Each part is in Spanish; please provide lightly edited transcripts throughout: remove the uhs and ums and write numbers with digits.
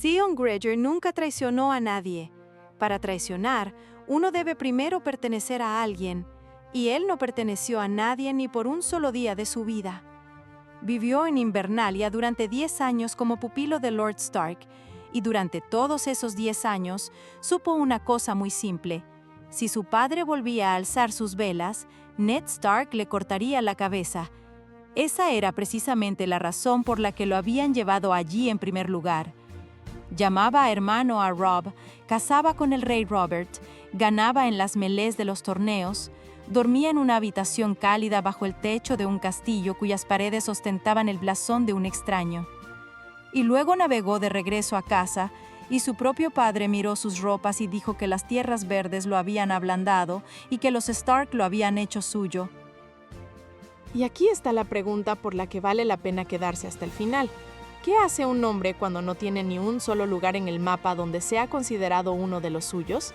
Theon Greyjoy nunca traicionó a nadie. Para traicionar, uno debe primero pertenecer a alguien, y él no perteneció a nadie ni por un solo día de su vida. Vivió en Invernalia durante 10 años como pupilo de Lord Stark, y durante todos esos 10 años supo una cosa muy simple. Si su padre volvía a alzar sus velas, Ned Stark le cortaría la cabeza. Esa era precisamente la razón por la que lo habían llevado allí en primer lugar. Llamaba hermano a Robb, cazaba con el rey Robert, ganaba en las melés de los torneos, dormía en una habitación cálida bajo el techo de un castillo cuyas paredes ostentaban el blasón de un extraño. Y luego navegó de regreso a casa, y su propio padre miró sus ropas y dijo que las tierras verdes lo habían ablandado y que los Stark lo habían hecho suyo. Y aquí está la pregunta por la que vale la pena quedarse hasta el final. ¿Qué hace un hombre cuando no tiene ni un solo lugar en el mapa donde sea considerado uno de los suyos?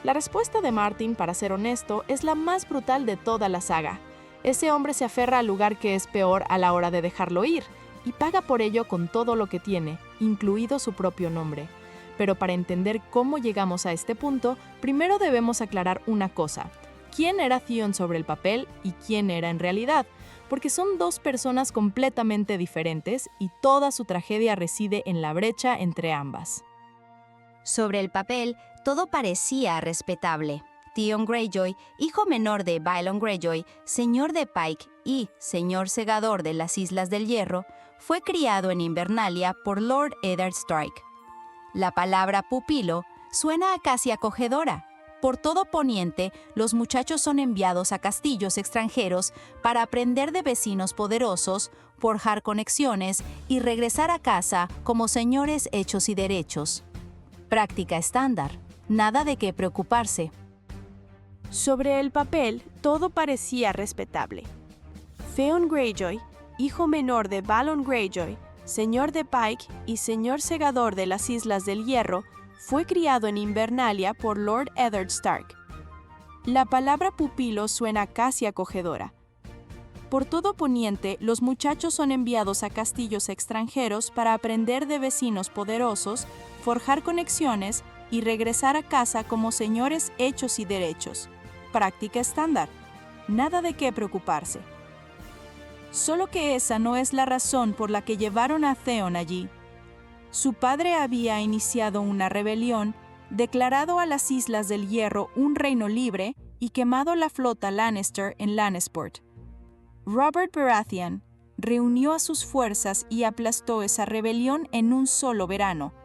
La respuesta de Martin, para ser honesto, es la más brutal de toda la saga. Ese hombre se aferra al lugar que es peor a la hora de dejarlo ir, y paga por ello con todo lo que tiene, incluido su propio nombre. Pero para entender cómo llegamos a este punto, primero debemos aclarar una cosa. ¿Quién era Theon sobre el papel y quién era en realidad? Porque son dos personas completamente diferentes y toda su tragedia reside en la brecha entre ambas. Sobre el papel, todo parecía respetable. Theon Greyjoy, hijo menor de Balon Greyjoy, señor de Pike y señor segador de las Islas del Hierro, fue criado en Invernalia por Lord Eddard Stark. La palabra pupilo suena casi acogedora. Por todo Poniente, los muchachos son enviados a castillos extranjeros para aprender de vecinos poderosos, forjar conexiones y regresar a casa como señores hechos y derechos. Práctica estándar, nada de qué preocuparse. Sobre el papel, todo parecía respetable. Theon Greyjoy, hijo menor de Balon Greyjoy, señor de Pike y señor segador de las Islas del Hierro, fue criado en Invernalia por Lord Eddard Stark. La palabra pupilo suena casi acogedora. Por todo Poniente, los muchachos son enviados a castillos extranjeros para aprender de vecinos poderosos, forjar conexiones y regresar a casa como señores hechos y derechos. Práctica estándar. Nada de qué preocuparse. Solo que esa no es la razón por la que llevaron a Theon allí. Su padre había iniciado una rebelión, declarado a las Islas del Hierro un reino libre y quemado la flota Lannister en Lannisport. Robert Baratheon reunió a sus fuerzas y aplastó esa rebelión en un solo verano.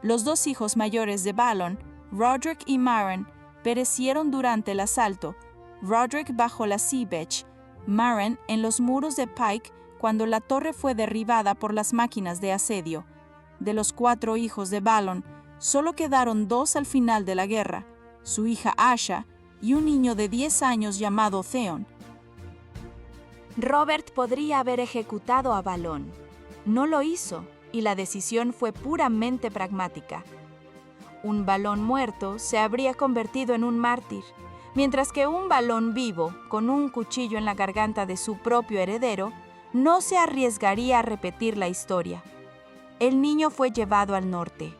Los dos hijos mayores de Balon, Roderick y Meryn, perecieron durante el asalto, Roderick bajo la Sea Beach, Meryn en los muros de Pike cuando la torre fue derribada por las máquinas de asedio. De los 4 hijos de Balon, solo quedaron 2 al final de la guerra, su hija Asha y un niño de 10 años llamado Theon. Robert podría haber ejecutado a Balon. No lo hizo, y la decisión fue puramente pragmática. Un Balon muerto se habría convertido en un mártir, mientras que un Balon vivo, con un cuchillo en la garganta de su propio heredero, no se arriesgaría a repetir la historia. El niño fue llevado al norte,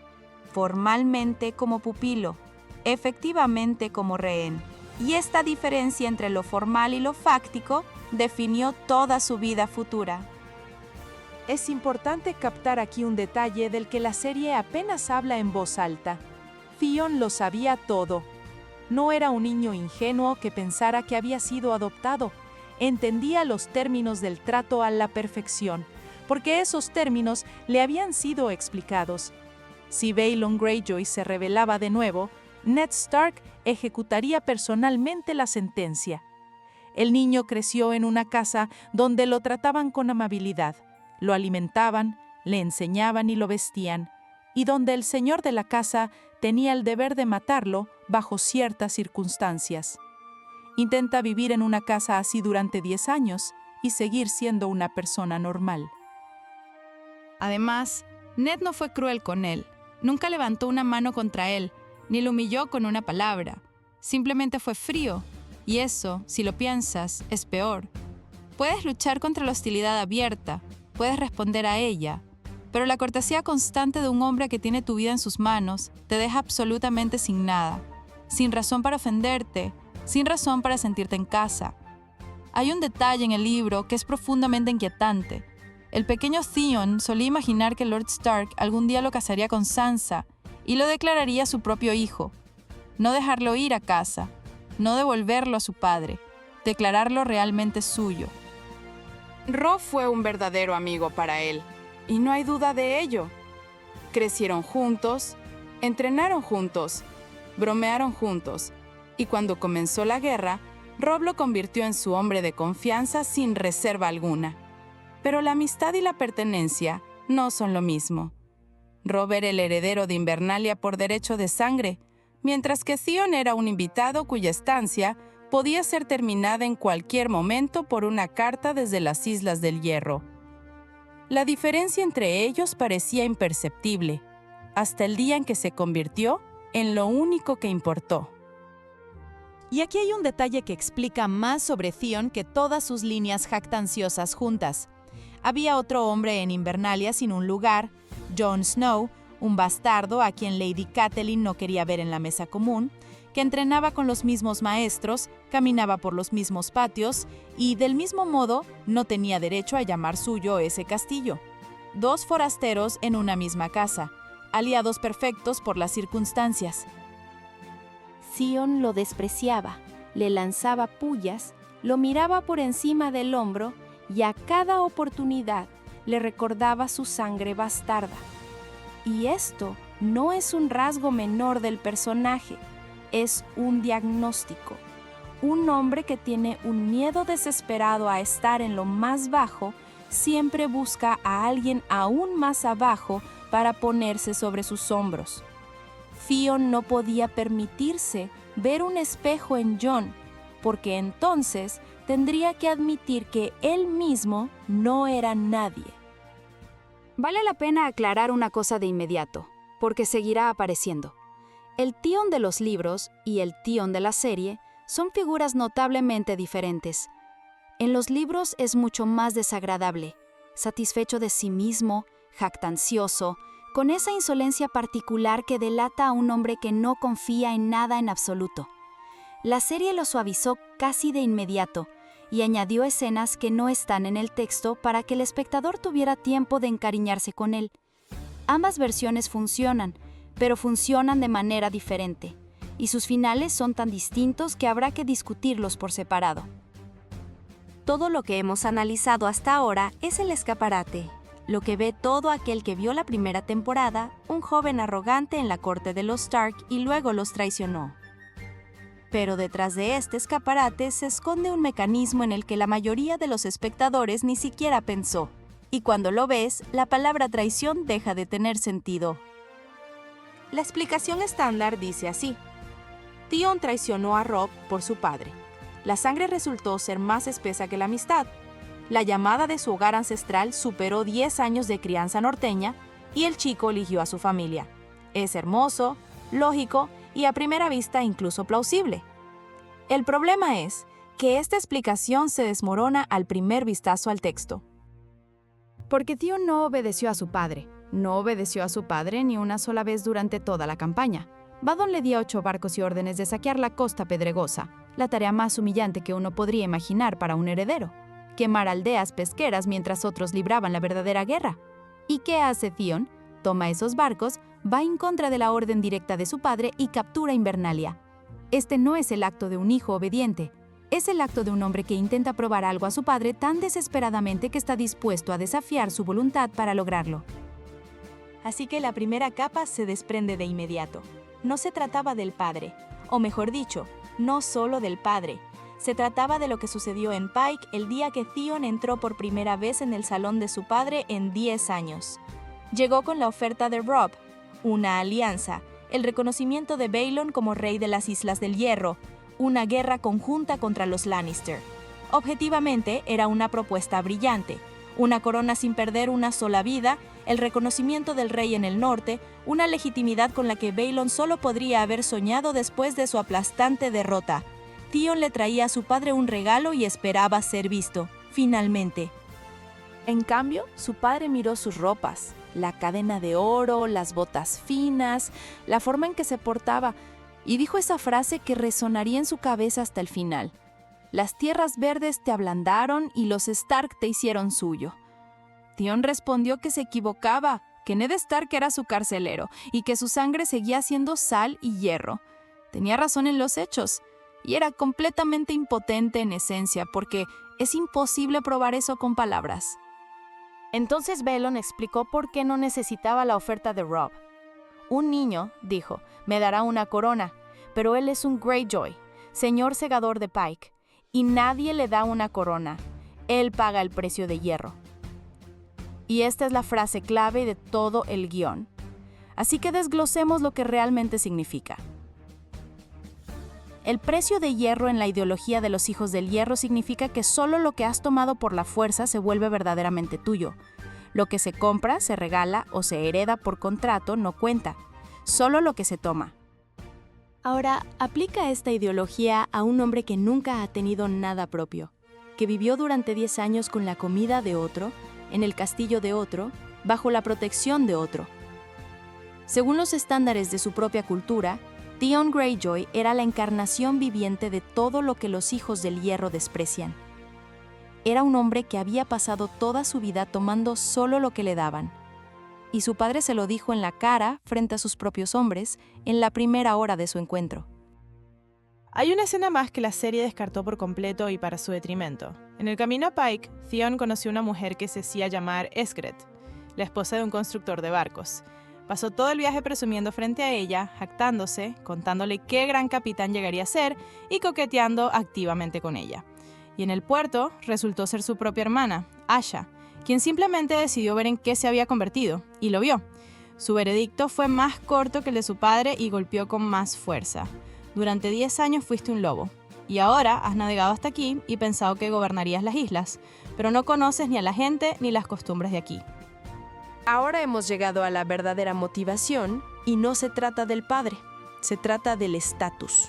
formalmente como pupilo, efectivamente como rehén, y esta diferencia entre lo formal y lo fáctico definió toda su vida futura. Es importante captar aquí un detalle del que la serie apenas habla en voz alta. Theon lo sabía todo. No era un niño ingenuo que pensara que había sido adoptado. Entendía los términos del trato a la perfección, porque esos términos le habían sido explicados. Si Balon Greyjoy se rebelaba de nuevo, Ned Stark ejecutaría personalmente la sentencia. El niño creció en una casa donde lo trataban con amabilidad, lo alimentaban, le enseñaban y lo vestían, y donde el señor de la casa tenía el deber de matarlo bajo ciertas circunstancias. Intenta vivir en una casa así durante 10 años y seguir siendo una persona normal. Además, Ned no fue cruel con él. Nunca levantó una mano contra él, ni lo humilló con una palabra. Simplemente fue frío. Y eso, si lo piensas, es peor. Puedes luchar contra la hostilidad abierta, puedes responder a ella, pero la cortesía constante de un hombre que tiene tu vida en sus manos te deja absolutamente sin nada, sin razón para ofenderte, sin razón para sentirte en casa. Hay un detalle en el libro que es profundamente inquietante. El pequeño Theon solía imaginar que Lord Stark algún día lo casaría con Sansa y lo declararía su propio hijo. No dejarlo ir a casa, no devolverlo a su padre, declararlo realmente suyo. Robb fue un verdadero amigo para él, y no hay duda de ello. Crecieron juntos, entrenaron juntos, bromearon juntos, y cuando comenzó la guerra, Robb lo convirtió en su hombre de confianza sin reserva alguna. Pero la amistad y la pertenencia no son lo mismo. Robb era el heredero de Invernalia por derecho de sangre, mientras que Theon era un invitado cuya estancia podía ser terminada en cualquier momento por una carta desde las Islas del Hierro. La diferencia entre ellos parecía imperceptible, hasta el día en que se convirtió en lo único que importó. Y aquí hay un detalle que explica más sobre Theon que todas sus líneas jactanciosas juntas. Había otro hombre en Invernalia sin un lugar, Jon Snow, un bastardo a quien Lady Catelyn no quería ver en la mesa común, que entrenaba con los mismos maestros, caminaba por los mismos patios y, del mismo modo, no tenía derecho a llamar suyo ese castillo. Dos forasteros en una misma casa, aliados perfectos por las circunstancias. Theon lo despreciaba, le lanzaba pullas, lo miraba por encima del hombro y a cada oportunidad le recordaba su sangre bastarda. Y esto no es un rasgo menor del personaje, es un diagnóstico. Un hombre que tiene un miedo desesperado a estar en lo más bajo, siempre busca a alguien aún más abajo para ponerse sobre sus hombros. Theon no podía permitirse ver un espejo en Jon, porque entonces tendría que admitir que él mismo no era nadie. Vale la pena aclarar una cosa de inmediato, porque seguirá apareciendo. El Theon de los libros y el Theon de la serie son figuras notablemente diferentes. En los libros es mucho más desagradable, satisfecho de sí mismo, jactancioso, con esa insolencia particular que delata a un hombre que no confía en nada en absoluto. La serie lo suavizó casi de inmediato y añadió escenas que no están en el texto para que el espectador tuviera tiempo de encariñarse con él. Ambas versiones funcionan, pero funcionan de manera diferente, y sus finales son tan distintos que habrá que discutirlos por separado. Todo lo que hemos analizado hasta ahora es el escaparate, lo que ve todo aquel que vio la primera temporada, un joven arrogante en la corte de los Stark y luego los traicionó. Pero detrás de este escaparate se esconde un mecanismo en el que la mayoría de los espectadores ni siquiera pensó, y cuando lo ves, la palabra traición deja de tener sentido. La explicación estándar dice así: Theon traicionó a Robb por su padre. La sangre resultó ser más espesa que la amistad. La llamada de su hogar ancestral superó 10 años de crianza norteña y el chico eligió a su familia. Es hermoso, lógico y a primera vista incluso plausible. El problema es que esta explicación se desmorona al primer vistazo al texto. Porque Theon no obedeció a su padre. No obedeció a su padre ni una sola vez durante toda la campaña. Badon le dio 8 barcos y órdenes de saquear la costa pedregosa, la tarea más humillante que uno podría imaginar para un heredero. Quemar aldeas pesqueras mientras otros libraban la verdadera guerra. ¿Y qué hace Theon? Toma esos barcos, va en contra de la orden directa de su padre y captura Invernalia. Este no es el acto de un hijo obediente, es el acto de un hombre que intenta probar algo a su padre tan desesperadamente que está dispuesto a desafiar su voluntad para lograrlo. Así que la primera capa se desprende de inmediato. No se trataba del padre, o mejor dicho, no solo del padre. Se trataba de lo que sucedió en Pike el día que Theon entró por primera vez en el salón de su padre en 10 años. Llegó con la oferta de Robb, una alianza, el reconocimiento de Baelon como rey de las Islas del Hierro, una guerra conjunta contra los Lannister. Objetivamente, era una propuesta brillante. Una corona sin perder una sola vida, el reconocimiento del rey en el norte, una legitimidad con la que Baelon solo podría haber soñado después de su aplastante derrota. Theon le traía a su padre un regalo y esperaba ser visto, finalmente. En cambio, su padre miró sus ropas, la cadena de oro, las botas finas, la forma en que se portaba, y dijo esa frase que resonaría en su cabeza hasta el final. Las tierras verdes te ablandaron y los Stark te hicieron suyo. Theon respondió que se equivocaba, que Ned Stark era su carcelero y que su sangre seguía siendo sal y hierro. Tenía razón en los hechos, y era completamente impotente en esencia, porque es imposible probar eso con palabras. Entonces Balon explicó por qué no necesitaba la oferta de Robb. Un niño, dijo, me dará una corona, pero él es un Greyjoy, señor segador de Pike, y nadie le da una corona. Él paga el precio de hierro. Y esta es la frase clave de todo el guión. Así que desglosemos lo que realmente significa. El precio de hierro en la ideología de los hijos del hierro significa que solo lo que has tomado por la fuerza se vuelve verdaderamente tuyo. Lo que se compra, se regala o se hereda por contrato no cuenta. Solo lo que se toma. Ahora, aplica esta ideología a un hombre que nunca ha tenido nada propio, que vivió durante 10 años con la comida de otro, en el castillo de otro, bajo la protección de otro. Según los estándares de su propia cultura, Theon Greyjoy era la encarnación viviente de todo lo que los hijos del hierro desprecian. Era un hombre que había pasado toda su vida tomando solo lo que le daban. Y su padre se lo dijo en la cara, frente a sus propios hombres, en la primera hora de su encuentro. Hay una escena más que la serie descartó por completo y para su detrimento. En el camino a Pike, Theon conoció a una mujer que se hacía llamar Ysgred, la esposa de un constructor de barcos. Pasó todo el viaje presumiendo frente a ella, jactándose, contándole qué gran capitán llegaría a ser y coqueteando activamente con ella. Y en el puerto resultó ser su propia hermana, Asha, quien simplemente decidió ver en qué se había convertido, y lo vio. Su veredicto fue más corto que el de su padre y golpeó con más fuerza. Durante 10 años fuiste un lobo, y ahora has navegado hasta aquí y pensado que gobernarías las islas, pero no conoces ni a la gente ni las costumbres de aquí. Ahora hemos llegado a la verdadera motivación y no se trata del padre, se trata del estatus.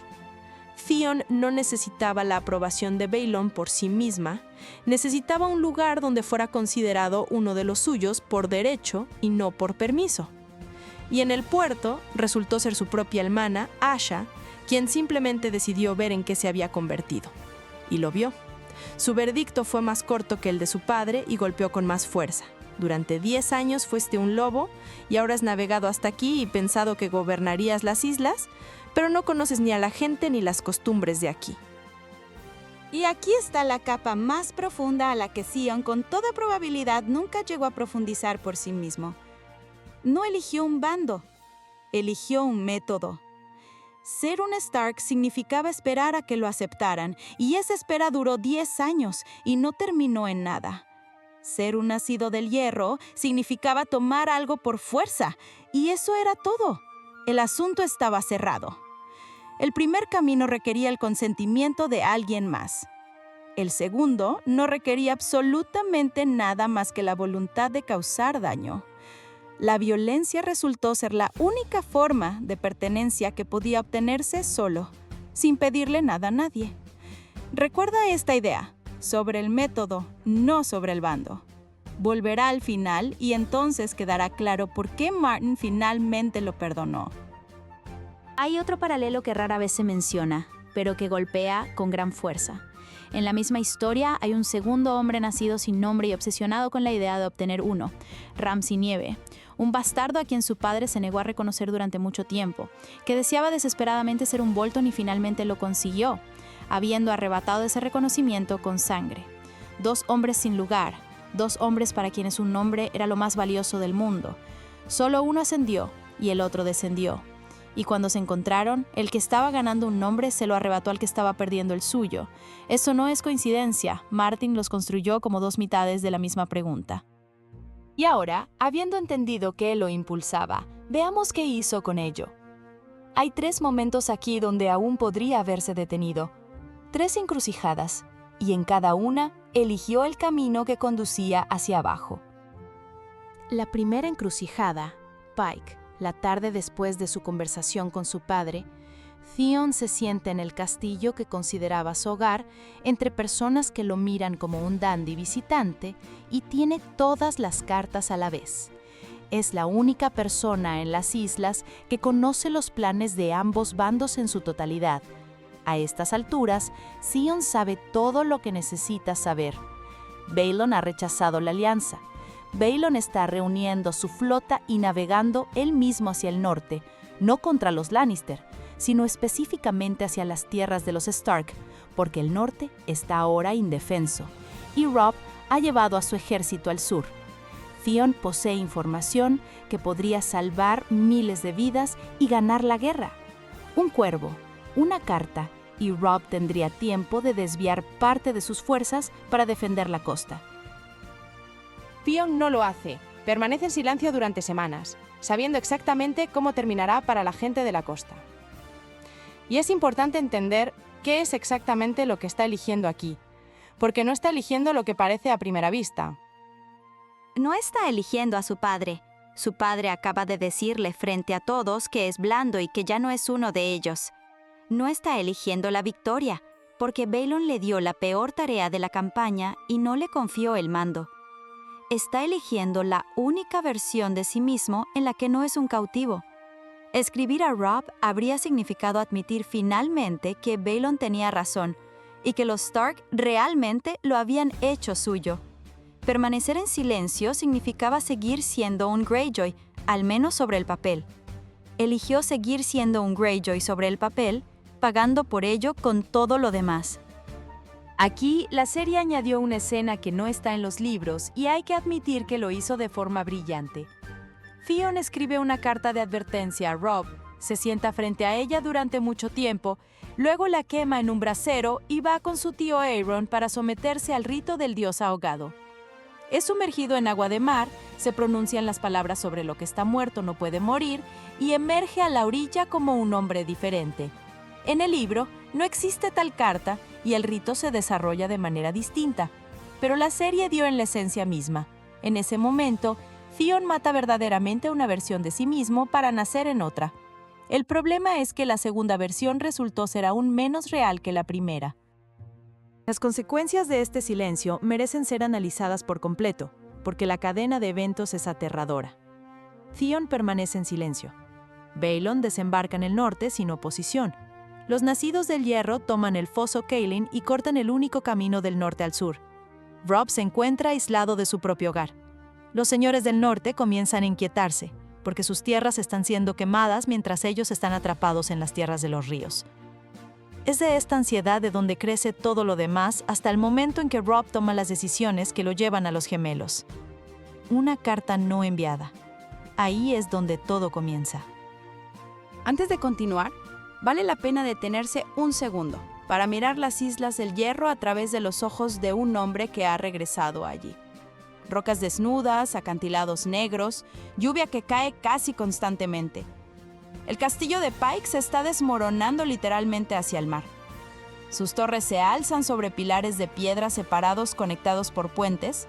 Theon no necesitaba la aprobación de Balon por sí misma, necesitaba un lugar donde fuera considerado uno de los suyos por derecho y no por permiso. Y en el puerto resultó ser su propia hermana, Asha, quien simplemente decidió ver en qué se había convertido. Y lo vio. Su veredicto fue más corto que el de su padre y golpeó con más fuerza. Durante 10 años fuiste un lobo y ahora has navegado hasta aquí y pensado que gobernarías las islas, pero no conoces ni a la gente ni las costumbres de aquí. Y aquí está la capa más profunda a la que Theon con toda probabilidad nunca llegó a profundizar por sí mismo. No eligió un bando, eligió un método. Ser un Stark significaba esperar a que lo aceptaran, y esa espera duró 10 años y no terminó en nada. Ser un nacido del hierro significaba tomar algo por fuerza, y eso era todo. El asunto estaba cerrado. El primer camino requería el consentimiento de alguien más. El segundo no requería absolutamente nada más que la voluntad de causar daño. La violencia resultó ser la única forma de pertenencia que podía obtenerse solo, sin pedirle nada a nadie. Recuerda esta idea. Sobre el método, no sobre el bando. Volverá al final y entonces quedará claro por qué Martin finalmente lo perdonó. Hay otro paralelo que rara vez se menciona, pero que golpea con gran fuerza. En la misma historia hay un segundo hombre nacido sin nombre y obsesionado con la idea de obtener uno, Ramsay Nieve, un bastardo a quien su padre se negó a reconocer durante mucho tiempo, que deseaba desesperadamente ser un Bolton y finalmente lo consiguió, habiendo arrebatado ese reconocimiento con sangre. 2 hombres sin lugar, 2 hombres para quienes un nombre era lo más valioso del mundo. Solo uno ascendió y el otro descendió. Y cuando se encontraron, el que estaba ganando un nombre se lo arrebató al que estaba perdiendo el suyo. Eso no es coincidencia, Martin los construyó como 2 mitades de la misma pregunta. Y ahora, habiendo entendido qué lo impulsaba, veamos qué hizo con ello. Hay 3 momentos aquí donde aún podría haberse detenido. 3 encrucijadas, y en cada una eligió el camino que conducía hacia abajo. La primera encrucijada, Pike, la tarde después de su conversación con su padre, Theon se sienta en el castillo que consideraba su hogar, entre personas que lo miran como un dandy visitante, y tiene todas las cartas a la vez. Es la única persona en las islas que conoce los planes de ambos bandos en su totalidad. A estas alturas, Theon sabe todo lo que necesita saber. Balon ha rechazado la alianza. Balon está reuniendo su flota y navegando él mismo hacia el norte, no contra los Lannister, sino específicamente hacia las tierras de los Stark, porque el norte está ahora indefenso, y Robb ha llevado a su ejército al sur. Theon posee información que podría salvar miles de vidas y ganar la guerra. Un cuervo, una carta, y Robb tendría tiempo de desviar parte de sus fuerzas para defender la costa. Theon no lo hace. Permanece en silencio durante semanas, sabiendo exactamente cómo terminará para la gente de la costa. Y es importante entender qué es exactamente lo que está eligiendo aquí, porque no está eligiendo lo que parece a primera vista. No está eligiendo a su padre. Su padre acaba de decirle frente a todos que es blando y que ya no es uno de ellos. No está eligiendo la victoria, porque Balon le dio la peor tarea de la campaña y no le confió el mando. Está eligiendo la única versión de sí mismo en la que no es un cautivo. Escribir a Robb habría significado admitir finalmente que Balon tenía razón y que los Stark realmente lo habían hecho suyo. Permanecer en silencio significaba seguir siendo un Greyjoy, al menos sobre el papel. Eligió seguir siendo un Greyjoy sobre el papel, pagando por ello con todo lo demás. Aquí, la serie añadió una escena que no está en los libros y hay que admitir que lo hizo de forma brillante. Theon escribe una carta de advertencia a Robb, se sienta frente a ella durante mucho tiempo, luego la quema en un brasero y va con su tío Aeron para someterse al rito del dios ahogado. Es sumergido en agua de mar, se pronuncian las palabras sobre lo que está muerto no puede morir y emerge a la orilla como un hombre diferente. En el libro no existe tal carta y el rito se desarrolla de manera distinta, pero la serie dio en la esencia misma. En ese momento, Theon mata verdaderamente una versión de sí mismo para nacer en otra. El problema es que la segunda versión resultó ser aún menos real que la primera. Las consecuencias de este silencio merecen ser analizadas por completo, porque la cadena de eventos es aterradora. Theon permanece en silencio. Balon desembarca en el norte sin oposición. Los nacidos del hierro toman el foso Kaelin y cortan el único camino del norte al sur. Robb se encuentra aislado de su propio hogar. Los señores del norte comienzan a inquietarse, porque sus tierras están siendo quemadas mientras ellos están atrapados en las tierras de los ríos. Es de esta ansiedad de donde crece todo lo demás hasta el momento en que Robb toma las decisiones que lo llevan a los gemelos. Una carta no enviada. Ahí es donde todo comienza. Antes de continuar, vale la pena detenerse un segundo para mirar las Islas del Hierro a través de los ojos de un hombre que ha regresado allí. Rocas desnudas, acantilados negros, lluvia que cae casi constantemente. El castillo de Pike se está desmoronando literalmente hacia el mar. Sus torres se alzan sobre pilares de piedra separados conectados por puentes,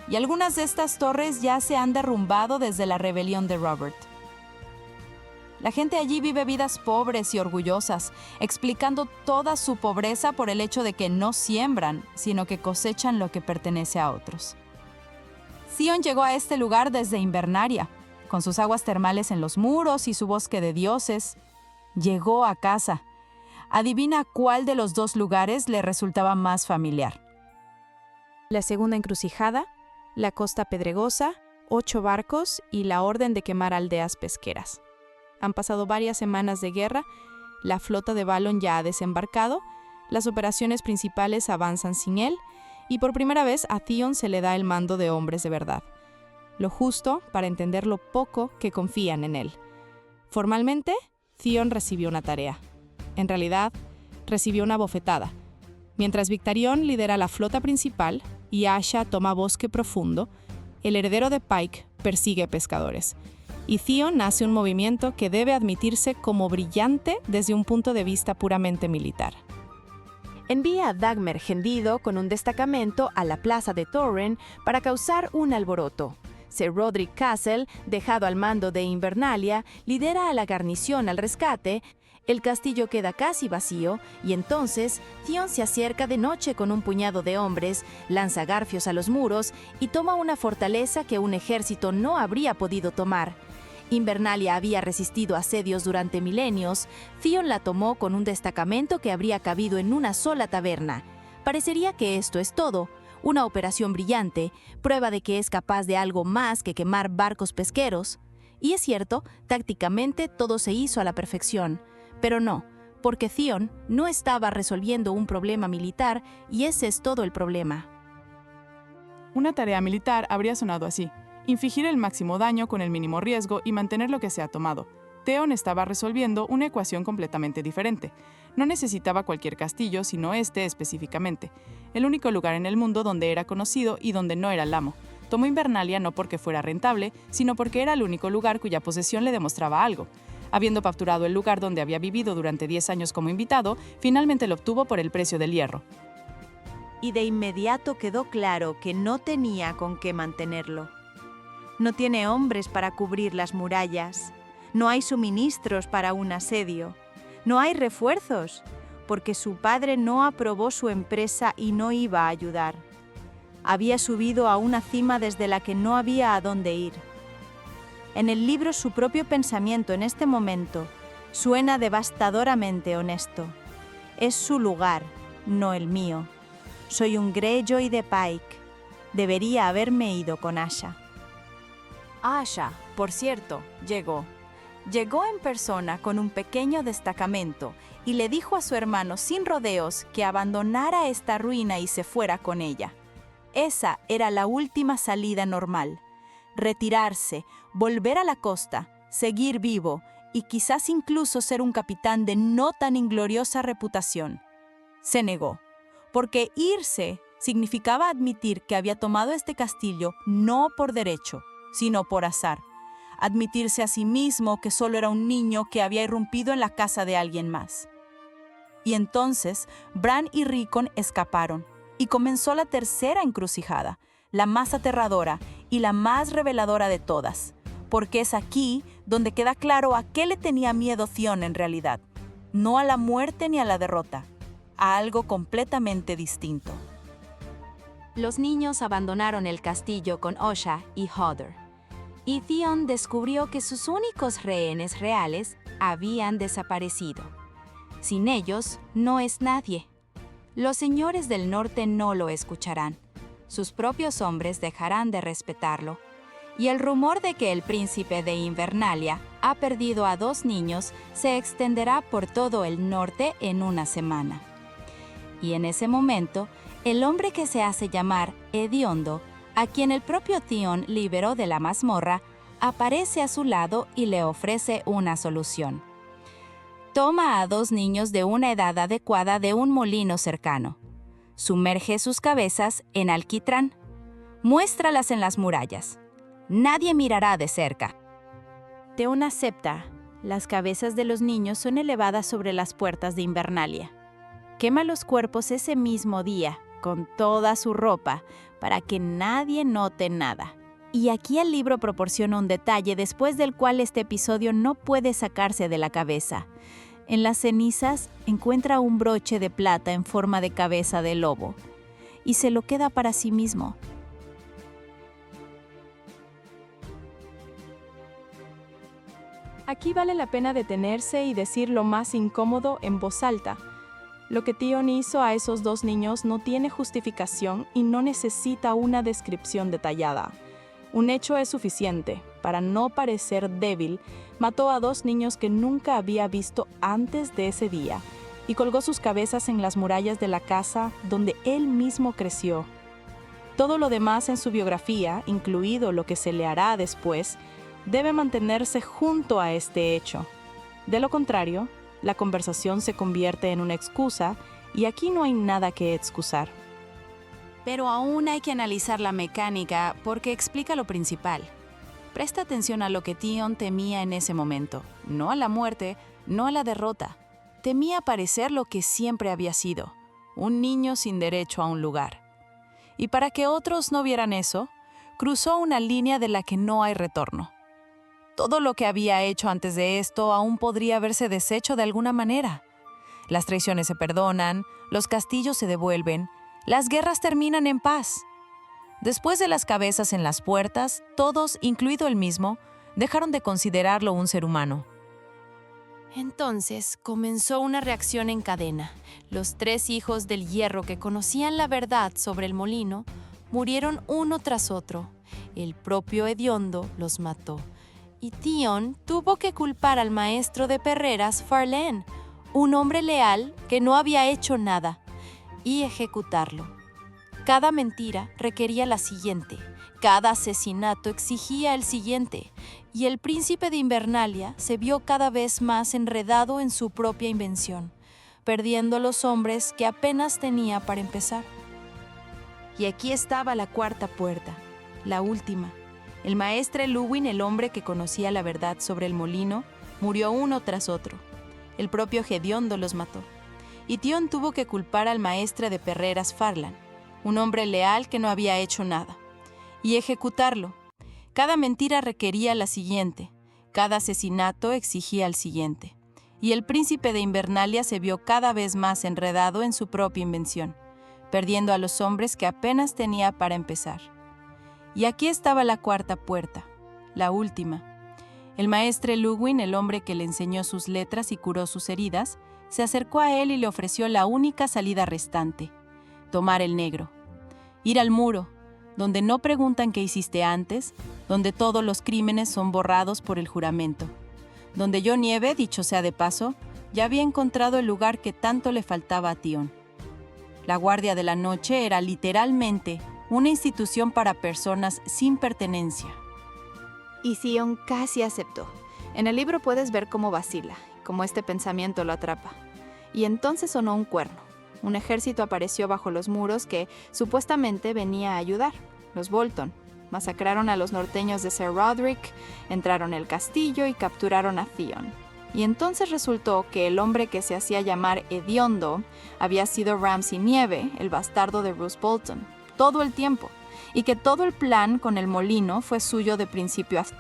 y algunas de estas torres ya se han derrumbado desde la rebelión de Robert. La gente allí vive vidas pobres y orgullosas, explicando toda su pobreza por el hecho de que no siembran, sino que cosechan lo que pertenece a otros. Theon llegó a este lugar desde Invernaria, con sus aguas termales en los muros y su bosque de dioses. Llegó a casa. Adivina cuál de los dos lugares le resultaba más familiar. La segunda encrucijada, la costa pedregosa, 8 barcos y la orden de quemar aldeas pesqueras. Han pasado varias semanas de guerra, la flota de Balon ya ha desembarcado, las operaciones principales avanzan sin él, y por primera vez a Theon se le da el mando de hombres de verdad. Lo justo para entender lo poco que confían en él. Formalmente, Theon recibió una tarea. En realidad, recibió una bofetada. Mientras Victarion lidera la flota principal y Asha toma Bosque Profundo, el heredero de Pike persigue pescadores. Y Theon hace un movimiento que debe admitirse como brillante desde un punto de vista puramente militar. Envía a Dagmer Gendido con un destacamento a la plaza de Torren para causar un alboroto. Sir Roderick Castle, dejado al mando de Invernalia, lidera a la guarnición al rescate El castillo queda casi vacío y entonces Theon se acerca de noche con un puñado de hombres, lanza garfios a los muros y toma una fortaleza que un ejército no habría podido tomar. Invernalia había resistido asedios durante milenios. Theon la tomó con un destacamento que habría cabido en una sola taberna. Parecería que esto es todo. Una operación brillante, prueba de que es capaz de algo más que quemar barcos pesqueros. Y es cierto, tácticamente todo se hizo a la perfección. Pero no, porque Theon no estaba resolviendo un problema militar y ese es todo el problema. Una tarea militar habría sonado así: infligir el máximo daño con el mínimo riesgo y mantener lo que se ha tomado. Theon estaba resolviendo una ecuación completamente diferente. No necesitaba cualquier castillo, sino este específicamente. El único lugar en el mundo donde era conocido y donde no era el amo. Tomó Invernalia no porque fuera rentable, sino porque era el único lugar cuya posesión le demostraba algo. Habiendo capturado el lugar donde había vivido durante 10 años como invitado, finalmente lo obtuvo por el precio del hierro. Y de inmediato quedó claro que no tenía con qué mantenerlo. No tiene hombres para cubrir las murallas, no hay suministros para un asedio, no hay refuerzos, porque su padre no aprobó su empresa y no iba a ayudar. Había subido a una cima desde la que no había a dónde ir. En el libro su propio pensamiento en este momento suena devastadoramente honesto. Es su lugar, no el mío. Soy un Greyjoy de Pike. Debería haberme ido con Asha. Asha, por cierto, llegó. Llegó en persona con un pequeño destacamento y le dijo a su hermano sin rodeos que abandonara esta ruina y se fuera con ella. Esa era la última salida normal. Retirarse, volver a la costa, seguir vivo y quizás incluso ser un capitán de no tan ingloriosa reputación. Se negó, porque irse significaba admitir que había tomado este castillo no por derecho, sino por azar. Admitirse a sí mismo que solo era un niño que había irrumpido en la casa de alguien más. Y entonces Bran y Rickon escaparon, y comenzó la tercera encrucijada, la más aterradora y la más reveladora de todas, porque es aquí donde queda claro a qué le tenía miedo Theon en realidad. No a la muerte ni a la derrota, a algo completamente distinto. Los niños abandonaron el castillo con Osha y Hodor, y Theon descubrió que sus únicos rehenes reales habían desaparecido. Sin ellos, no es nadie. Los señores del norte no lo escucharán. Sus propios hombres dejarán de respetarlo. Y el rumor de que el príncipe de Invernalia ha perdido a 2 niños se extenderá por todo el norte en una semana. Y en ese momento, el hombre que se hace llamar Hediondo, a quien el propio Theon liberó de la mazmorra, aparece a su lado y le ofrece una solución. Toma a 2 niños de una edad adecuada de un molino cercano. Sumerge sus cabezas en alquitrán. Muéstralas en las murallas. Nadie mirará de cerca. Theon acepta. Las cabezas de los niños son elevadas sobre las puertas de Invernalia. Quema los cuerpos ese mismo día, con toda su ropa, para que nadie note nada. Y aquí el libro proporciona un detalle después del cual este episodio no puede sacarse de la cabeza. En las cenizas encuentra un broche de plata en forma de cabeza de lobo, y se lo queda para sí mismo. Aquí vale la pena detenerse y decir lo más incómodo en voz alta. Lo que Theon hizo a esos 2 niños no tiene justificación y no necesita una descripción detallada. Un hecho es suficiente. Para no parecer débil, mató a 2 niños que nunca había visto antes de ese día y colgó sus cabezas en las murallas de la casa donde él mismo creció. Todo lo demás en su biografía, incluido lo que se le hará después, debe mantenerse junto a este hecho. De lo contrario, la conversación se convierte en una excusa y aquí no hay nada que excusar. Pero aún hay que analizar la mecánica porque explica lo principal. Presta atención a lo que Theon temía en ese momento. No a la muerte, no a la derrota. Temía parecer lo que siempre había sido, un niño sin derecho a un lugar. Y para que otros no vieran eso, cruzó una línea de la que no hay retorno. Todo lo que había hecho antes de esto aún podría haberse deshecho de alguna manera. Las traiciones se perdonan, los castillos se devuelven, las guerras terminan en paz. Después de las cabezas en las puertas, todos, incluido él mismo, dejaron de considerarlo un ser humano. Entonces comenzó una reacción en cadena. Los 3 hijos del hierro que conocían la verdad sobre el molino murieron uno tras otro. El propio Hediondo los mató. Y Theon tuvo que culpar al maestro de perreras, Farlane, un hombre leal que no había hecho nada, y ejecutarlo. Cada mentira requería la siguiente, cada asesinato exigía el siguiente, y el príncipe de Invernalia se vio cada vez más enredado en su propia invención, perdiendo a los hombres que apenas tenía para empezar. Y aquí estaba la cuarta puerta, la última. El maestre Luwin, el hombre que conocía la verdad sobre el molino, murió uno tras otro. El propio Hediondo los mató. Y Theon tuvo que culpar al maestre de perreras Farlane, un hombre leal que no había hecho nada, y ejecutarlo. Cada mentira requería la siguiente, cada asesinato exigía el siguiente. Y el príncipe de Invernalia se vio cada vez más enredado en su propia invención, perdiendo a los hombres que apenas tenía para empezar. Y aquí estaba la cuarta puerta, la última. El maestre Luwin, el hombre que le enseñó sus letras y curó sus heridas, se acercó a él y le ofreció la única salida restante: tomar el negro. Ir al muro, donde no preguntan qué hiciste antes, donde todos los crímenes son borrados por el juramento. Donde yo Nieve, dicho sea de paso, ya había encontrado el lugar que tanto le faltaba a Theon. La Guardia de la Noche era literalmente una institución para personas sin pertenencia. Y Theon casi aceptó. En el libro puedes ver cómo vacila, cómo este pensamiento lo atrapa. Y entonces sonó un cuerno. Un ejército apareció bajo los muros que supuestamente venía a ayudar, los Bolton. Masacraron a los norteños de Ser Roderick, entraron al castillo y capturaron a Theon. Y entonces resultó que el hombre que se hacía llamar Hediondo había sido Ramsay Nieve, el bastardo de Roose Bolton, todo el tiempo, y que todo el plan con el molino fue suyo de principio a fin.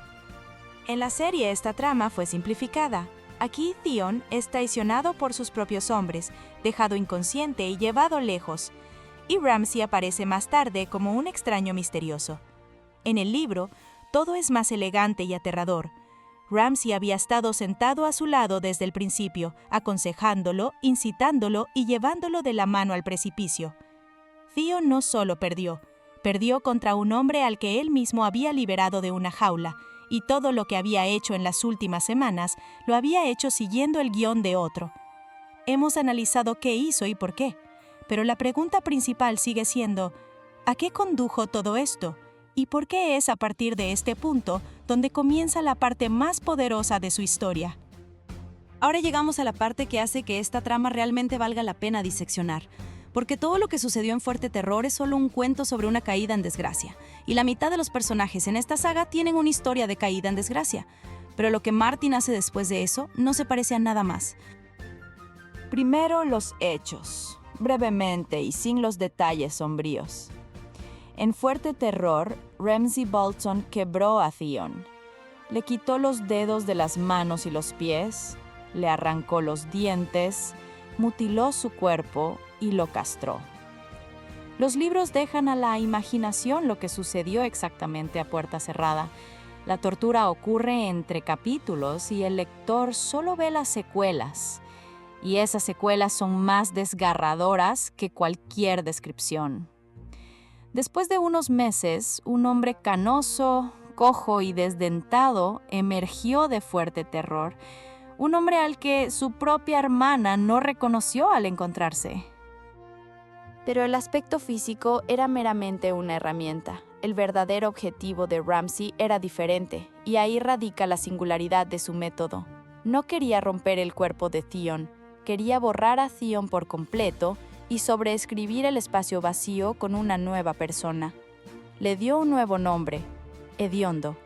En la serie esta trama fue simplificada. Aquí Theon es traicionado por sus propios hombres, dejado inconsciente y llevado lejos. Y Ramsay aparece más tarde como un extraño misterioso. En el libro, todo es más elegante y aterrador. Ramsay había estado sentado a su lado desde el principio, aconsejándolo, incitándolo y llevándolo de la mano al precipicio. Theon no solo perdió contra un hombre al que él mismo había liberado de una jaula, y todo lo que había hecho en las últimas semanas lo había hecho siguiendo el guión de otro. Hemos analizado qué hizo y por qué, pero la pregunta principal sigue siendo, ¿a qué condujo todo esto? ¿Y por qué es a partir de este punto donde comienza la parte más poderosa de su historia? Ahora llegamos a la parte que hace que esta trama realmente valga la pena diseccionar, porque todo lo que sucedió en Fuerte Terror es solo un cuento sobre una caída en desgracia, y la mitad de los personajes en esta saga tienen una historia de caída en desgracia, pero lo que Martin hace después de eso no se parece a nada más. Primero los hechos, brevemente y sin los detalles sombríos. En Fuerte Terror, Ramsay Bolton quebró a Theon. Le quitó los dedos de las manos y los pies, le arrancó los dientes, mutiló su cuerpo y lo castró. Los libros dejan a la imaginación lo que sucedió exactamente a puerta cerrada. La tortura ocurre entre capítulos y el lector solo ve las secuelas. Y esas secuelas son más desgarradoras que cualquier descripción. Después de unos meses, un hombre canoso, cojo y desdentado emergió de Fuerte Terror, un hombre al que su propia hermana no reconoció al encontrarse. Pero el aspecto físico era meramente una herramienta. El verdadero objetivo de Ramsay era diferente, y ahí radica la singularidad de su método. No quería romper el cuerpo de Theon, quería borrar a Theon por completo y sobreescribir el espacio vacío con una nueva persona. Le dio un nuevo nombre, Hediondo.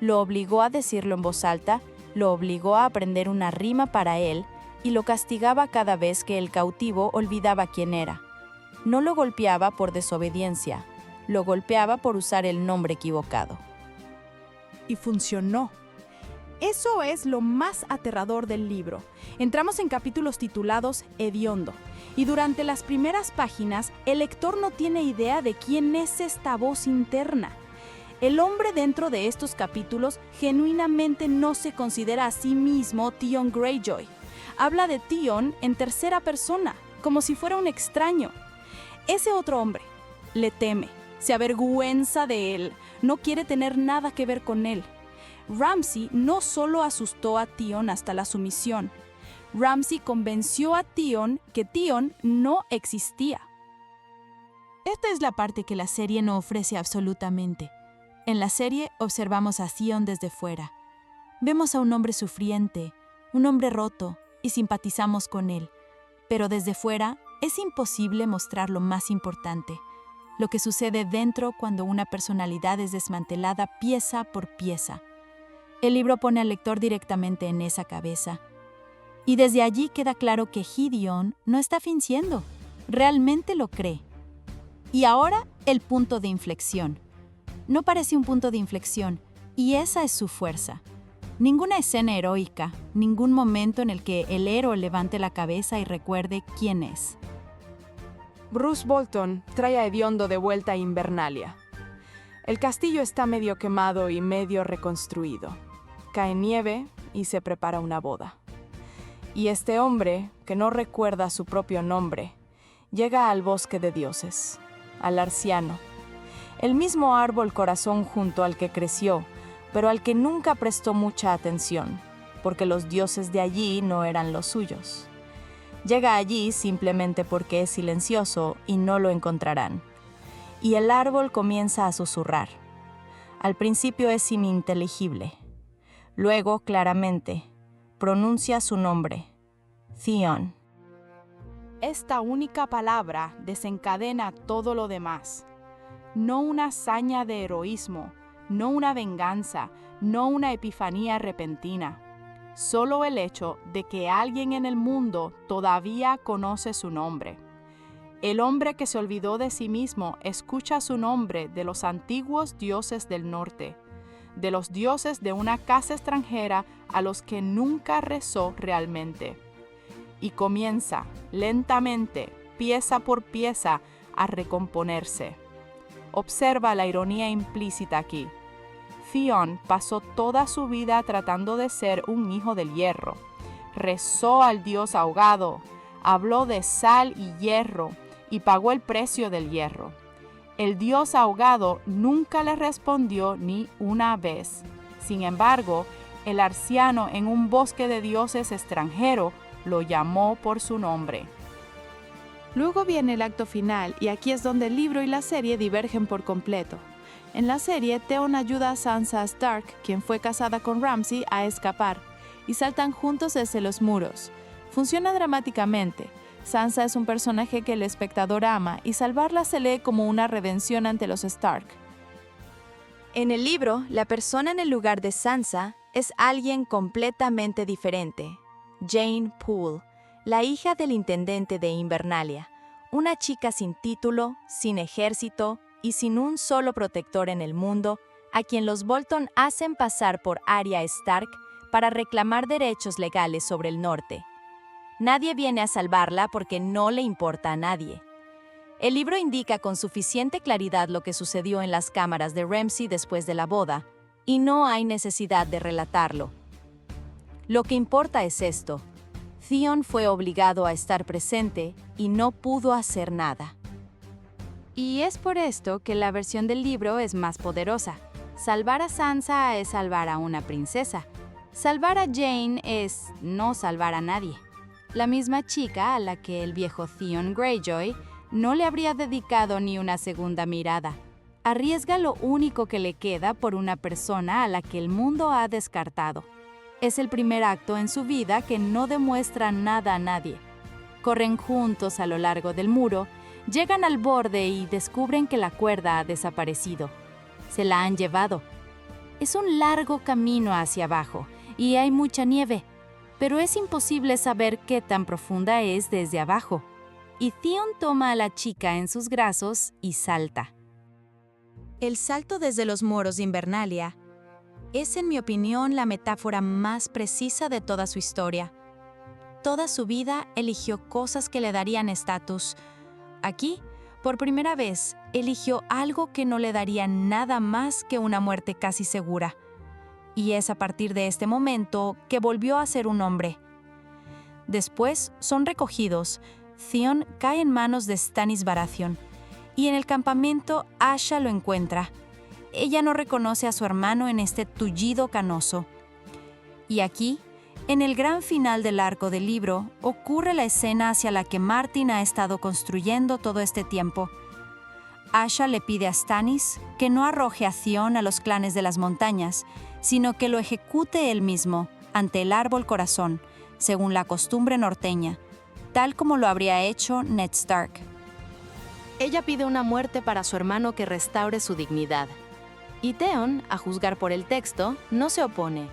Lo obligó a decirlo en voz alta, lo obligó a aprender una rima para él y lo castigaba cada vez que el cautivo olvidaba quién era. No lo golpeaba por desobediencia, lo golpeaba por usar el nombre equivocado. Y funcionó. Eso es lo más aterrador del libro. Entramos en capítulos titulados Hediondo, y durante las primeras páginas el lector no tiene idea de quién es esta voz interna. El hombre dentro de estos capítulos genuinamente no se considera a sí mismo Theon Greyjoy. Habla de Theon en tercera persona, como si fuera un extraño. Ese otro hombre le teme, se avergüenza de él, no quiere tener nada que ver con él. Ramsay no solo asustó a Theon hasta la sumisión, Ramsay convenció a Theon que Theon no existía. Esta es la parte que la serie no ofrece absolutamente. En la serie observamos a Theon desde fuera. Vemos a un hombre sufriente, un hombre roto, y simpatizamos con él. Pero desde fuera es imposible mostrar lo más importante, lo que sucede dentro cuando una personalidad es desmantelada pieza por pieza. El libro pone al lector directamente en esa cabeza. Y desde allí queda claro que Gideon no está fingiendo, realmente lo cree. Y ahora el punto de inflexión. No parece un punto de inflexión, y esa es su fuerza. Ninguna escena heroica, ningún momento en el que el héroe levante la cabeza y recuerde quién es. Bruce Bolton trae a Hediondo de vuelta a Invernalia. El castillo está medio quemado y medio reconstruido. Cae nieve y se prepara una boda. Y este hombre, que no recuerda su propio nombre, llega al bosque de dioses, al Arciano, el mismo árbol corazón junto al que creció, pero al que nunca prestó mucha atención, porque los dioses de allí no eran los suyos. Llega allí simplemente porque es silencioso y no lo encontrarán. Y el árbol comienza a susurrar. Al principio es ininteligible. Luego, claramente, pronuncia su nombre, Theon. Esta única palabra desencadena todo lo demás. No una hazaña de heroísmo, no una venganza, no una epifanía repentina. Solo el hecho de que alguien en el mundo todavía conoce su nombre. El hombre que se olvidó de sí mismo escucha su nombre de los antiguos dioses del norte, de los dioses de una casa extranjera a los que nunca rezó realmente. Y comienza, lentamente, pieza por pieza, a recomponerse. Observa la ironía implícita aquí. Theon pasó toda su vida tratando de ser un hijo del hierro. Rezó al dios ahogado, habló de sal y hierro y pagó el precio del hierro. El dios ahogado nunca le respondió ni una vez. Sin embargo, el Arciano en un bosque de dioses extranjero lo llamó por su nombre. Luego viene el acto final y aquí es donde el libro y la serie divergen por completo. En la serie, Theon ayuda a Sansa Stark, quien fue casada con Ramsay, a escapar, y saltan juntos desde los muros. Funciona dramáticamente. Sansa es un personaje que el espectador ama y salvarla se lee como una redención ante los Stark. En el libro, la persona en el lugar de Sansa es alguien completamente diferente. Jeyne Poole, la hija del intendente de Invernalia, una chica sin título, sin ejército y sin un solo protector en el mundo, a quien los Bolton hacen pasar por Arya Stark para reclamar derechos legales sobre el norte. Nadie viene a salvarla porque no le importa a nadie. El libro indica con suficiente claridad lo que sucedió en las cámaras de Ramsay después de la boda, y no hay necesidad de relatarlo. Lo que importa es esto. Theon fue obligado a estar presente y no pudo hacer nada. Y es por esto que la versión del libro es más poderosa. Salvar a Sansa es salvar a una princesa. Salvar a Jeyne es no salvar a nadie. La misma chica a la que el viejo Theon Greyjoy no le habría dedicado ni una segunda mirada. Arriesga lo único que le queda por una persona a la que el mundo ha descartado. Es el primer acto en su vida que no demuestra nada a nadie. Corren juntos a lo largo del muro, llegan al borde y descubren que la cuerda ha desaparecido. Se la han llevado. Es un largo camino hacia abajo y hay mucha nieve, pero es imposible saber qué tan profunda es desde abajo. Y Theon toma a la chica en sus brazos y salta. El salto desde los muros de Invernalia es, en mi opinión, la metáfora más precisa de toda su historia. Toda su vida eligió cosas que le darían estatus. Aquí, por primera vez, eligió algo que no le daría nada más que una muerte casi segura. Y es a partir de este momento que volvió a ser un hombre. Después son recogidos. Theon cae en manos de Stannis Baratheon. Y en el campamento, Asha lo encuentra. Ella no reconoce a su hermano en este tullido canoso. Y aquí, en el gran final del arco del libro, ocurre la escena hacia la que Martin ha estado construyendo todo este tiempo. Asha le pide a Stannis que no arroje a Theon a los clanes de las montañas, sino que lo ejecute él mismo, ante el árbol corazón, según la costumbre norteña, tal como lo habría hecho Ned Stark. Ella pide una muerte para su hermano que restaure su dignidad. Y Theon, a juzgar por el texto, no se opone.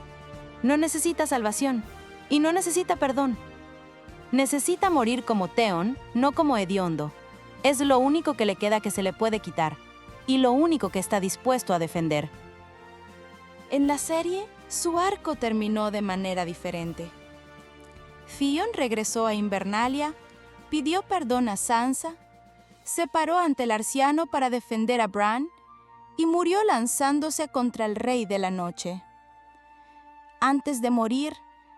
No necesita salvación y no necesita perdón. Necesita morir como Theon, no como hediondo. Es lo único que le queda que se le puede quitar y lo único que está dispuesto a defender. En la serie, su arco terminó de manera diferente. Theon regresó a Invernalia, pidió perdón a Sansa, se paró ante el Arciano para defender a Bran y murió lanzándose contra el Rey de la Noche. Antes de morir,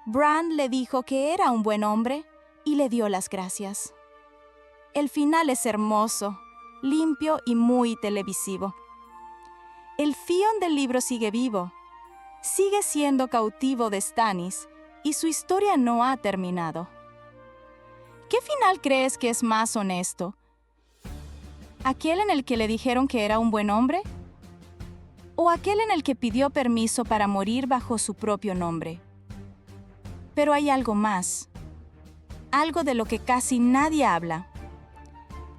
Bran le dijo que era un buen hombre y le dio las gracias. El final es hermoso, limpio y muy televisivo. El Theon del libro sigue vivo, sigue siendo cautivo de Stannis y su historia no ha terminado. ¿Qué final crees que es más honesto? ¿Aquel en el que le dijeron que era un buen hombre? ¿O aquel en el que pidió permiso para morir bajo su propio nombre? Pero hay algo más, algo de lo que casi nadie habla,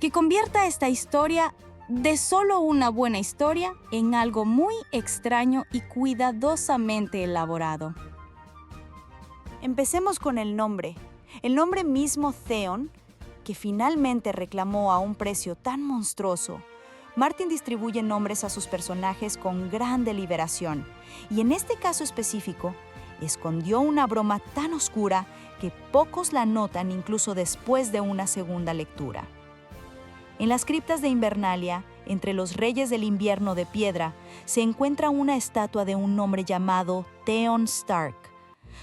que convierta esta historia de solo una buena historia en algo muy extraño y cuidadosamente elaborado. Empecemos con el nombre mismo Theon, que finalmente reclamó a un precio tan monstruoso. Martin distribuye nombres a sus personajes con gran deliberación, y en este caso específico, escondió una broma tan oscura que pocos la notan incluso después de una segunda lectura. En las criptas de Invernalia, entre los reyes del invierno de piedra, se encuentra una estatua de un hombre llamado Theon Stark.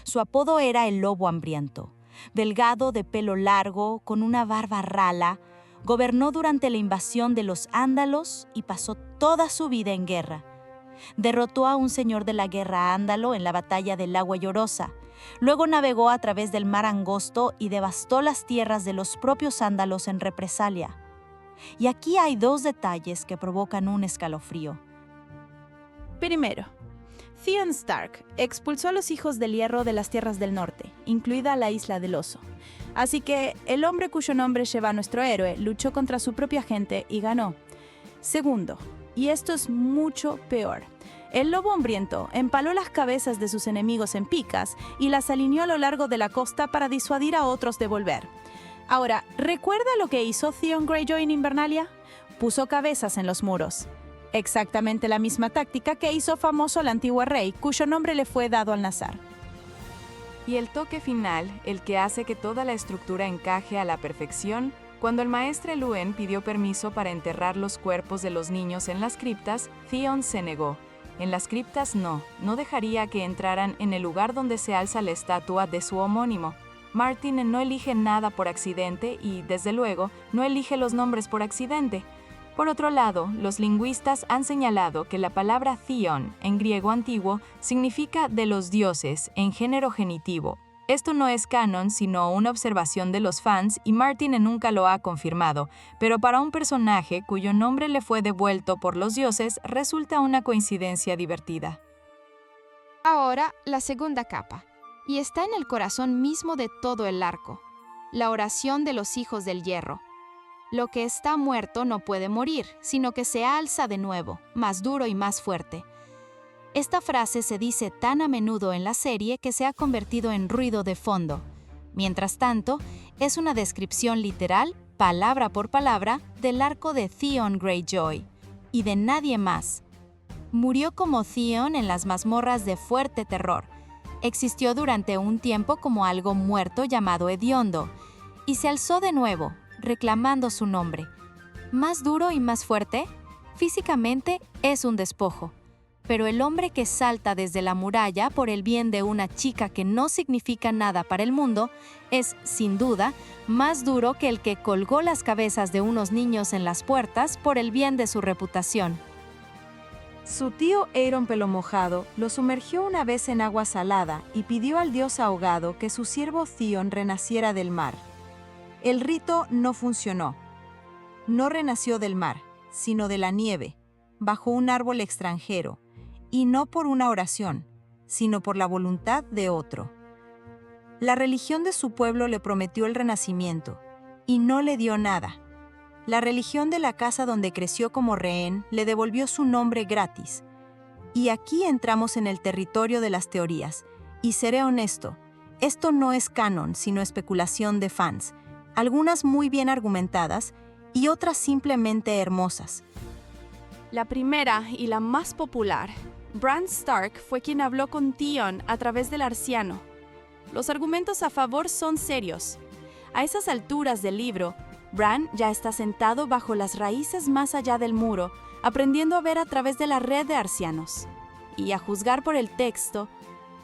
Su apodo era el Lobo Hambriento. Delgado, de pelo largo, con una barba rala, gobernó durante la invasión de los Ándalos y pasó toda su vida en guerra. Derrotó a un señor de la guerra ándalo en la batalla del Agua Llorosa. Luego navegó a través del mar angosto y devastó las tierras de los propios Ándalos en represalia. Y aquí hay dos detalles que provocan un escalofrío. Primero, Theon Stark expulsó a los hijos del hierro de las tierras del norte, incluida la isla del oso. Así que el hombre cuyo nombre lleva nuestro héroe luchó contra su propia gente y ganó. Segundo, y esto es mucho peor, el lobo hambriento empaló las cabezas de sus enemigos en picas y las alineó a lo largo de la costa para disuadir a otros de volver. Ahora, ¿recuerda lo que hizo Theon Greyjoy en Invernalia? Puso cabezas en los muros. Exactamente la misma táctica que hizo famoso al antiguo rey, cuyo nombre le fue dado al nazar. Y el toque final, el que hace que toda la estructura encaje a la perfección, cuando el maestre Luen pidió permiso para enterrar los cuerpos de los niños en las criptas, Theon se negó. En las criptas no dejaría que entraran en el lugar donde se alza la estatua de su homónimo. Martin no elige nada por accidente y, desde luego, no elige los nombres por accidente. Por otro lado, los lingüistas han señalado que la palabra Theon, en griego antiguo, significa de los dioses, en género genitivo. Esto no es canon, sino una observación de los fans y Martin nunca lo ha confirmado, pero para un personaje cuyo nombre le fue devuelto por los dioses resulta una coincidencia divertida. Ahora, la segunda capa, y está en el corazón mismo de todo el arco, la oración de los hijos del hierro. Lo que está muerto no puede morir, sino que se alza de nuevo, más duro y más fuerte. Esta frase se dice tan a menudo en la serie que se ha convertido en ruido de fondo. Mientras tanto, es una descripción literal, palabra por palabra, del arco de Theon Greyjoy, y de nadie más. Murió como Theon en las mazmorras de fuerte terror. Existió durante un tiempo como algo muerto llamado hediondo, y se alzó de nuevo, reclamando su nombre. ¿Más duro y más fuerte? Físicamente es un despojo. Pero el hombre que salta desde la muralla por el bien de una chica que no significa nada para el mundo es, sin duda, más duro que el que colgó las cabezas de unos niños en las puertas por el bien de su reputación. Su tío Aeron Pelomojado lo sumergió una vez en agua salada y pidió al dios ahogado que su siervo Theon renaciera del mar. El rito no funcionó. No renació del mar, sino de la nieve, bajo un árbol extranjero, y no por una oración, sino por la voluntad de otro. La religión de su pueblo le prometió el renacimiento, y no le dio nada. La religión de la casa donde creció como rehén le devolvió su nombre gratis. Y aquí entramos en el territorio de las teorías, y seré honesto, esto no es canon, sino especulación de fans, algunas muy bien argumentadas y otras simplemente hermosas. La primera y la más popular, Bran Stark fue quien habló con Theon a través del Arciano. Los argumentos a favor son serios. A esas alturas del libro, Bran ya está sentado bajo las raíces más allá del muro, aprendiendo a ver a través de la red de arcianos. Y a juzgar por el texto,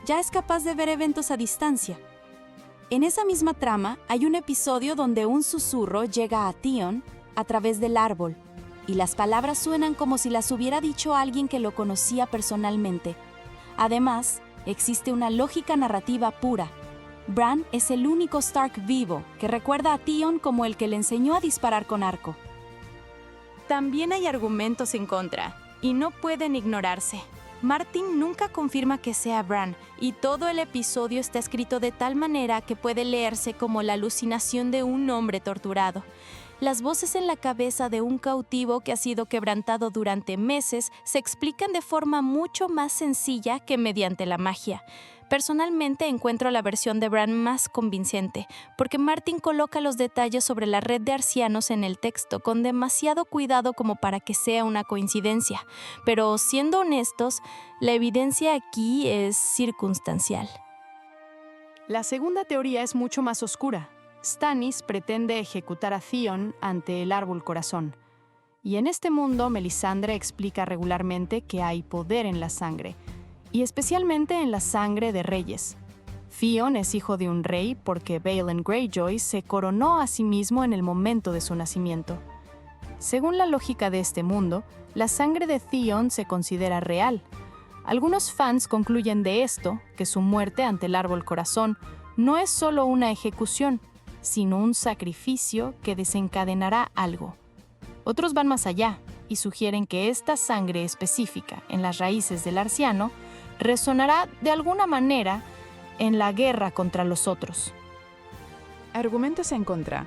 ya es capaz de ver eventos a distancia. En esa misma trama hay un episodio donde un susurro llega a Theon a través del árbol, y las palabras suenan como si las hubiera dicho alguien que lo conocía personalmente. Además, existe una lógica narrativa pura. Bran es el único Stark vivo que recuerda a Theon como el que le enseñó a disparar con arco. También hay argumentos en contra, y no pueden ignorarse. Martin nunca confirma que sea Bran, y todo el episodio está escrito de tal manera que puede leerse como la alucinación de un hombre torturado. Las voces en la cabeza de un cautivo que ha sido quebrantado durante meses se explican de forma mucho más sencilla que mediante la magia. Personalmente encuentro la versión de Bran más convincente, porque Martin coloca los detalles sobre la red de arcianos en el texto con demasiado cuidado como para que sea una coincidencia. Pero siendo honestos, la evidencia aquí es circunstancial. La segunda teoría es mucho más oscura. Stannis pretende ejecutar a Theon ante el árbol corazón. Y en este mundo, Melisandre explica regularmente que hay poder en la sangre, y especialmente en la sangre de reyes. Theon es hijo de un rey porque Balon Greyjoy se coronó a sí mismo en el momento de su nacimiento. Según la lógica de este mundo, la sangre de Theon se considera real. Algunos fans concluyen de esto que su muerte ante el árbol corazón no es solo una ejecución, sino un sacrificio que desencadenará algo. Otros van más allá y sugieren que esta sangre específica en las raíces del arciano resonará de alguna manera en la guerra contra los otros. Argumentos en contra.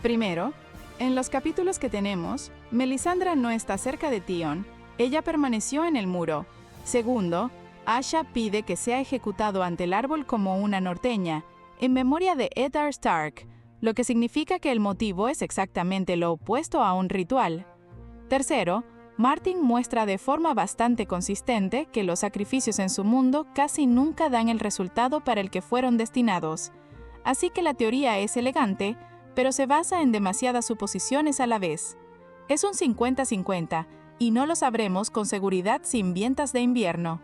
Primero, en los capítulos que tenemos, Melisandre no está cerca de Theon, ella permaneció en el muro. Segundo, Asha pide que sea ejecutado ante el árbol como una norteña, en memoria de Eddard Stark, lo que significa que el motivo es exactamente lo opuesto a un ritual. Tercero, Martin muestra de forma bastante consistente que los sacrificios en su mundo casi nunca dan el resultado para el que fueron destinados. Así que la teoría es elegante, pero se basa en demasiadas suposiciones a la vez. Es un 50-50, y no lo sabremos con seguridad sin vientas de invierno.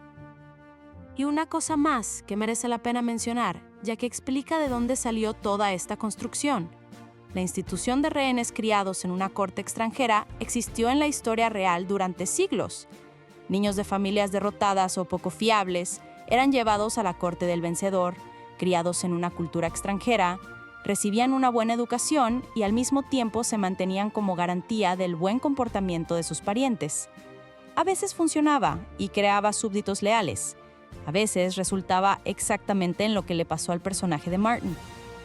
Y una cosa más que merece la pena mencionar, ya que explica de dónde salió toda esta construcción. La institución de rehenes criados en una corte extranjera existió en la historia real durante siglos. Niños de familias derrotadas o poco fiables eran llevados a la corte del vencedor, criados en una cultura extranjera, recibían una buena educación y al mismo tiempo se mantenían como garantía del buen comportamiento de sus parientes. A veces funcionaba y creaba súbditos leales. A veces resultaba exactamente en lo que le pasó al personaje de Martin,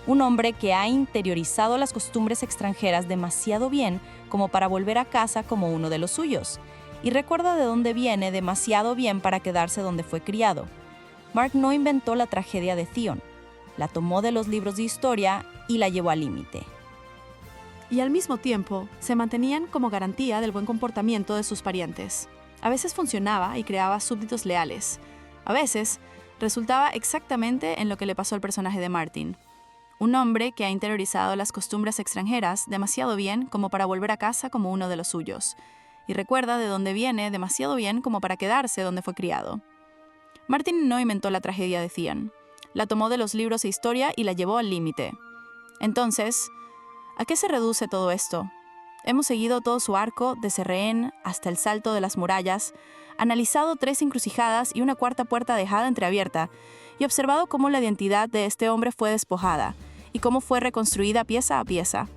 un hombre que ha interiorizado las costumbres extranjeras demasiado bien como para volver a casa como uno de los suyos, y recuerda de dónde viene demasiado bien para quedarse donde fue criado. Mark no inventó la tragedia de Theon, la tomó de los libros de historia y la llevó al límite. Y al mismo tiempo, se mantenían como garantía del buen comportamiento de sus parientes. A veces funcionaba y creaba súbditos leales. A veces resultaba exactamente en lo que le pasó al personaje de Martin. Un hombre que ha interiorizado las costumbres extranjeras demasiado bien como para volver a casa como uno de los suyos, y recuerda de dónde viene demasiado bien como para quedarse donde fue criado. Martin no inventó la tragedia de Theon. La tomó de los libros de historia y la llevó al límite. Entonces, ¿a qué se reduce todo esto? Hemos seguido todo su arco, desde rehén hasta el salto de las murallas, analizado 3 encrucijadas y una cuarta puerta dejada entreabierta, y observado cómo la identidad de este hombre fue despojada, y cómo fue reconstruida pieza a pieza.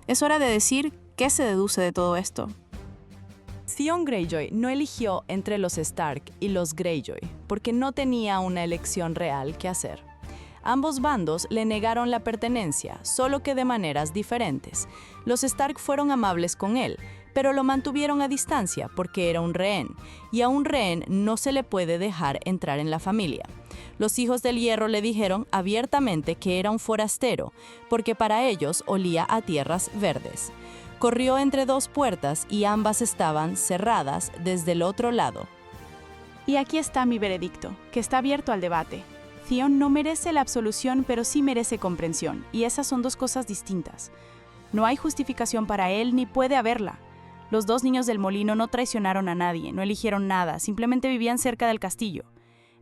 Es hora de decir qué se deduce de todo esto. Theon Greyjoy no eligió entre los Stark y los Greyjoy, porque no tenía una elección real que hacer. Ambos bandos le negaron la pertenencia, solo que de maneras diferentes. Los Stark fueron amables con él, pero lo mantuvieron a distancia porque era un rehén, y a un rehén no se le puede dejar entrar en la familia. Los hijos del Hierro le dijeron abiertamente que era un forastero, porque para ellos olía a tierras verdes. Corrió entre 2 puertas y ambas estaban cerradas desde el otro lado. Y aquí está mi veredicto, que está abierto al debate. Theon no merece la absolución, pero sí merece comprensión, y esas son 2 cosas distintas. No hay justificación para él, ni puede haberla. Los 2 niños del molino no traicionaron a nadie, no eligieron nada, simplemente vivían cerca del castillo.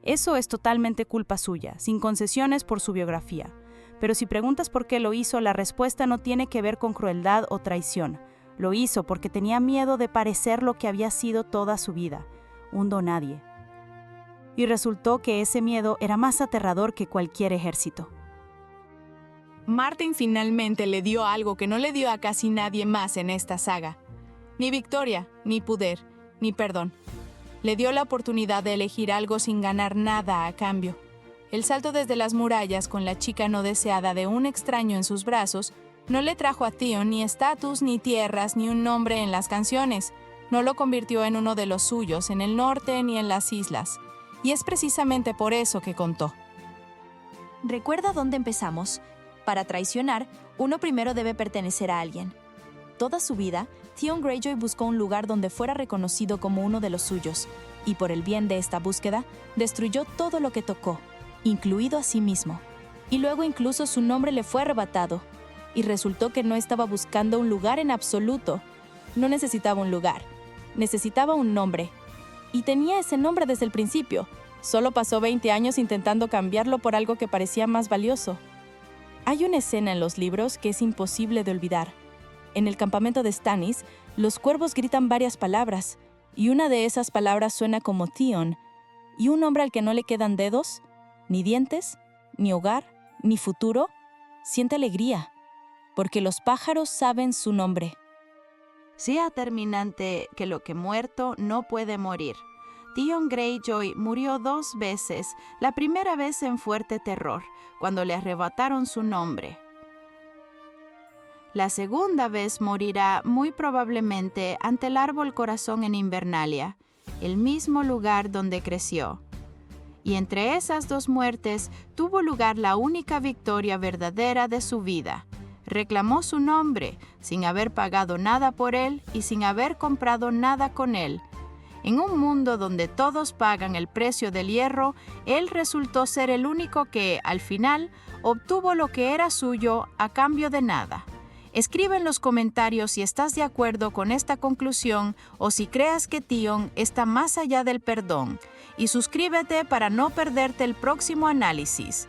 Eso es totalmente culpa suya, sin concesiones por su biografía. Pero si preguntas por qué lo hizo, la respuesta no tiene que ver con crueldad o traición. Lo hizo porque tenía miedo de parecer lo que había sido toda su vida, un donadie. Y resultó que ese miedo era más aterrador que cualquier ejército. Martin finalmente le dio algo que no le dio a casi nadie más en esta saga. Ni victoria, ni poder, ni perdón. Le dio la oportunidad de elegir algo sin ganar nada a cambio. El salto desde las murallas con la chica no deseada de un extraño en sus brazos no le trajo a Theon ni estatus, ni tierras, ni un nombre en las canciones. No lo convirtió en uno de los suyos en el norte ni en las islas. Y es precisamente por eso que contó. ¿Recuerda dónde empezamos? Para traicionar, uno primero debe pertenecer a alguien. Toda su vida, Theon Greyjoy buscó un lugar donde fuera reconocido como uno de los suyos, y por el bien de esta búsqueda, destruyó todo lo que tocó, incluido a sí mismo. Y luego incluso su nombre le fue arrebatado, y resultó que no estaba buscando un lugar en absoluto. No necesitaba un lugar, necesitaba un nombre. Y tenía ese nombre desde el principio. Solo pasó 20 años intentando cambiarlo por algo que parecía más valioso. Hay una escena en los libros que es imposible de olvidar. En el campamento de Stannis, los cuervos gritan varias palabras, y una de esas palabras suena como Theon, y un hombre al que no le quedan dedos, ni dientes, ni hogar, ni futuro, siente alegría, porque los pájaros saben su nombre. Sea terminante que lo que muerto no puede morir. Theon Greyjoy murió 2 veces, la primera vez en fuerte terror, cuando le arrebataron su nombre. La segunda vez morirá muy probablemente ante el árbol corazón en Invernalia, el mismo lugar donde creció. Y entre esas 2 muertes tuvo lugar la única victoria verdadera de su vida. Reclamó su nombre, sin haber pagado nada por él y sin haber comprado nada con él. En un mundo donde todos pagan el precio del hierro, él resultó ser el único que, al final, obtuvo lo que era suyo a cambio de nada. Escribe en los comentarios si estás de acuerdo con esta conclusión o si creas que Theon está más allá del perdón. Y suscríbete para no perderte el próximo análisis.